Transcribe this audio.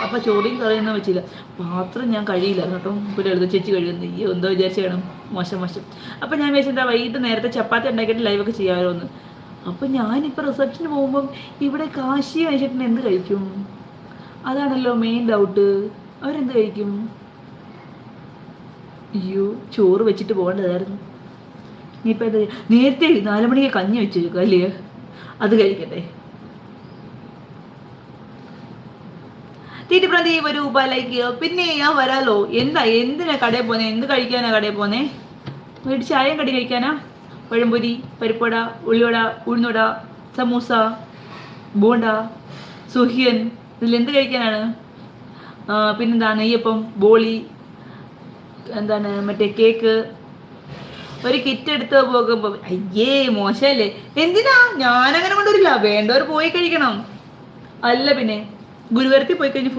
അപ്പം ചോറിയും കറിയൊന്നും വെച്ചില്ല. പാത്രം ഞാൻ കഴിയില്ല കേട്ടോ. പിന്നെ എഴുതി ചേച്ചി കഴിയുന്നു. ഈ എന്തോ വിചാരിച്ച് വേണം, മോശം. അപ്പം ഞാൻ വിചാരിച്ചെന്താ വൈകിട്ട് നേരത്തെ ചപ്പാത്തി ഉണ്ടാക്കിയിട്ട് ലൈവൊക്കെ ചെയ്യാമല്ലോ എന്ന്. അപ്പം ഞാനിപ്പോൾ റിസപ്ഷന് പോകുമ്പം ഇവിടെ കാശി കഴിച്ചിട്ട് എന്ത് കഴിക്കും? അതാണല്ലോ മെയിൻ ഡൗട്ട്. അവരെന്ത് കഴിക്കും? അയ്യോ, ചോറ് വെച്ചിട്ട് പോകേണ്ടതായിരുന്നു. ഇനിയിപ്പോൾ എന്താ, നേരത്തെ 4 മണിക്ക് കഞ്ഞി വെച്ചേക്കും അല്ലേ, അത് കഴിക്കട്ടെ. തീറ്റിപ്രതി ഒരു ലൈക്ക് പിന്നെ ഞാൻ വരാലോ. എന്തിനാ കടയിൽ പോന്നെ? എന്ത് കഴിക്കാനാ കടയിൽ പോന്നെ? വീട്ടിൽ ചായയും കടി കഴിക്കാനാ? പഴംപൊരി, പരിപ്പുവട, ഉള്ളിവട, ഉഴുന്നുവട, സമൂസ, ബോണ്ട, സുഹിയൻ, ഇതിലെന്ത് കഴിക്കാനാണ്? പിന്നെന്താണ് നെയ്യപ്പം, ബോളി, എന്താണ് മറ്റേ കേക്ക്, ഒരു കിറ്റ് എടുത്ത് പോകുമ്പോൾ അയ്യേ മോശമല്ലേ? എന്തിനാ? ഞാനങ്ങനെ കൊണ്ടുവരില്ല. വേണ്ടവർ പോയി കഴിക്കണം. അല്ല പിന്നെ ഗുരുവായൂരത്തിൽ പോയി കഴിഞ്ഞ്